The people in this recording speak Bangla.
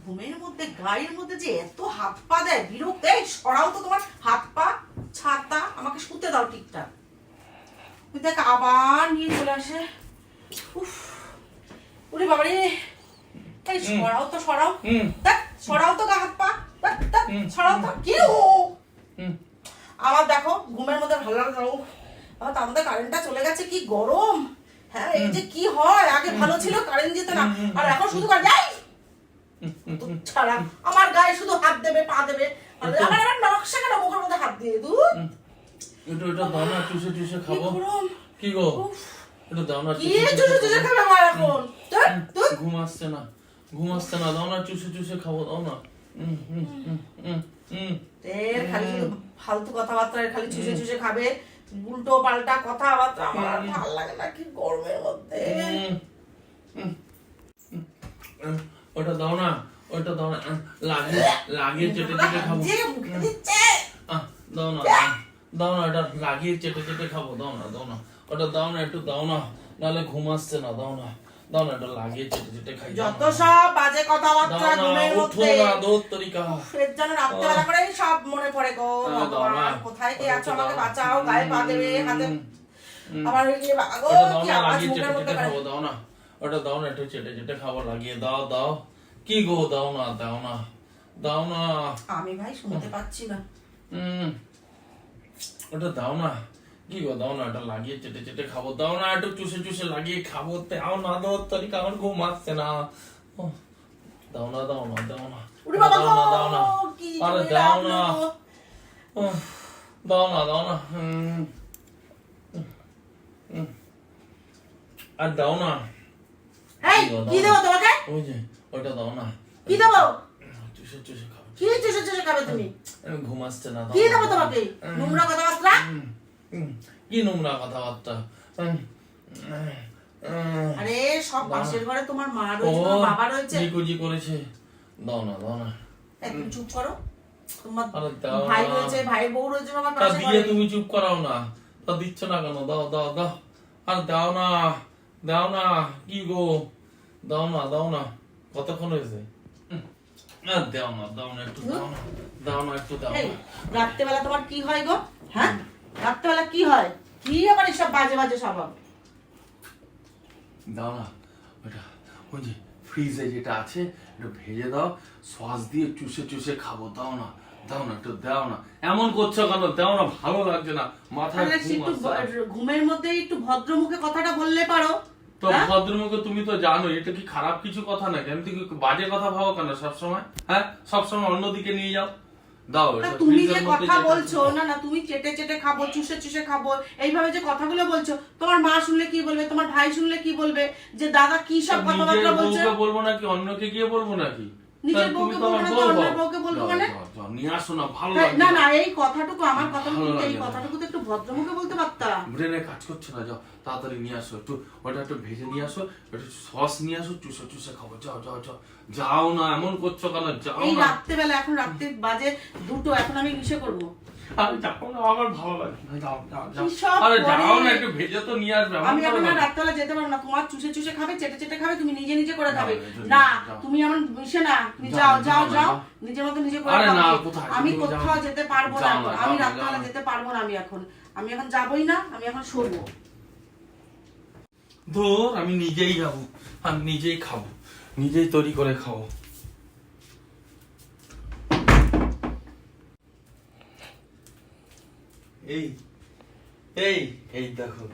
ঘুমের মধ্যে গায়ের মধ্যে যে এত হাত পা দেয়, বিরক্ত। এই সরাও তো তোমার হাত পা, ছাতা, আমাকে শুতে দাও ঠিকঠাক। দেখ আবার নিয়ে চলে আসে। উফ, ওরে বাবারে, এই সরাও তো, সরাও, দেখ সরাও তো গা হাত পা, সরাও তো। কি আমার দেখো ঘুমের মধ্যে ভালো লাগে। তার মধ্যে কারেন্টটা চলে গেছে, কি গরম। হ্যাঁ, এই যে কি হয়, আগে ভালো ছিল, কারেন্ট যেত না, আর এখন শুধু ছাড়া আমার গায়ে শুধু হাত দেবে, পা দেবে, আমার নকশা কেন মুখের মধ্যে হাত দিয়ে দু। এটা দাও না, চুষে চুষে খাবো। কি গো, এটা দাও না, কি চুষে চুষে খাবে আমার এখন? ঘুম আসছে না, ঘুম আসছে না, দাও না, চুষে চুষে খাবো, দাও না। এর খালি শুধু ফালতু কথাবার্তা, খালি চুষে চুষে খাবে, উল্টো পাল্টা কথাবার্তা, আমার ভালো লাগে না। কি গরমের মধ্যে। ওটা দাও না, ওটা দাও না, লাগিয়ে লাগিয়ে চেটে চেটে খাবো। দাও না, দাও না, এটা লাগিয়ে চেটে চেটে খাবো, দাও না, দাও না, ওটা দাও না, একটু দাও না, নাহলে ঘুম আসছে না, দাও না, দাও না, এটা লাগিয়ে চেটে চেটে খাই। যত সব বাজে কথাবার্তা ঘুমের মধ্যে, এর জন্য রাত্রেবেলা করে সব মনে পড়ে গো ভগবান, কোথায় কে আছো, আমাকে বাঁচাও, গায়ে পা দেবে, হাতে আবার ওই বাগো, কি আওয়াজ মুখের মধ্যে খাবো, দাও না, ওটা দাও না, একটু চেটে চেটে খাবার লাগিয়ে দাও, দাও। কি গো, দাও না, দাও না, দাও না। আমি ভাই শুনতে পাচ্ছি না। ওটা দাও না, কি গো, দাও না, এটা লাগিয়ে চেটে চেটে খাবো, দাও না, একটু চুষে চুষে লাগিয়ে খাবো, দাও না, দাও তরিকা, আমার ঘুম আসছে না। দাও না, দাও না, দাও না, দাও না, দাও না, আরে দাও না, দাও না, দাও না, আর দাও না। এই কি দেবো তোমাকে? ওই যে ওটা দাও না, কি দেবো? চুষে চুষে খাবো। কি চুষে চুষে খাবে তুমি? ঘুম আসছে না, কি দেবো তোমাকে? নোংরা কথাবার্তা? কি নোংরা কথাবার্তা? আরে সব পাশের ঘরে তোমার মা রয়েছে, তোমার বাবা রয়েছে, জিকুজি করেছে, দাও না, দাও না। তুমি চুপ করো। তোমার ভাই রয়েছে, ভাই বউ রয়েছে আমার তা পাশে দিয়ে ঘরে। তুমি চুপ করাও না, তা দিচ্ছ না কেন? দাও, দাও, দাও, আর দাও না, দাও না, কি গো, দাও না, দাও না। কতক্ষণ হয়েছে? দাও না, দাও না, একটু দাও না, দাও না, একটু দাও এই না। রাত্রেবেলা তোমার কি হয় গো? হ্যাঁ, রাত্রেবেলা কি হয়? কি আবার এসব বাজে বাজে স্বভাব? দাও না, ওটা ওই যে ফ্রিজে যেটা আছে একটু ভেজে দাও, সস দিয়ে চুষে চুষে খাবো, দাও না, দাও না, একটু দাও না। এমন করছো কেন? দাও না, ভালো লাগছে না, মাথায় ঘুম আসছে। ঘুমের মধ্যে একটু ভদ্র মুখে কথাটা বললে পারো তো ভদ্রমুখে তুমি তো জানো এটা কি খারাপ কিছু কথা নাকি? আমি কি বাজে কথা ভাবো কেন সবসময়? হ্যাঁ, সবসময় অন্যদিকে নিয়ে যাও। দাও, তুমি যে কথা বলছো, না না, তুমি চেটে চেটে খাবো, চুষে চুষে খাবো, এইভাবে যে কথাগুলো বলছো, তোমার মা শুনলে কি বলবে, তোমার ভাই শুনলে কি বলবে, যে দাদা কি সব কথাবার্তা বলছে? নিজের বলবো নাকি অন্যকে গিয়ে বলবো নাকি? নিজের বউকে বলবো না তো অন্যের বউকে বলবো মানে? নিয়ে আসো না, ভালো লাগছে না না, এই কথাটুকু, আমার কথাটুকু, এই কথাটুকু তো একটু ভদ্রমুখে বলতে পারতা। ব্রেনে কাজ করছে না, যাও তাড়াতাড়ি নিয়ে আসো, একটু ওটা একটু ভেজে নিয়ে আসো, একটু সস নিয়ে আসো, চুষে চুষে খাবো, যাও যাও যাও। যাও না, এমন করছো কেন? যাও এই না। রাত্রেবেলা, এখন রাত্রে বাজে 2টো, এখন আমি কিসে করবো? আরে যাও না, আমার ভালো লাগে না, যাও যাও যাও। কি সব আরে যাও করে? না, একটু ভেজে তো নিয়ে আসবে। আমি এখন আর রাত্রেবেলা যেতে পারবো না, তোমার চুষে চুষে খাবে, চেটে চেটে খাবে, তুমি নিজে নিজে করে খাবে। না, তুমি এমন মিশে না, তুমি যাও যাও যাও, নিজের মতো নিজে করে আরে না, খাবে। কোথায়? আমি তুমি কোথাও যাও। যেতে পারবো না, যাও না, আমি যাও না, রাত্রেবেলা যাও না। যেতে পারবো না। আমি এখন যাবোই না, আমি এখন শোবো। ধর, আমি নিজেই যাবো, আমি নিজেই খাবো, নিজেই তৈরি করে খাবো। এই এই এই দেখো,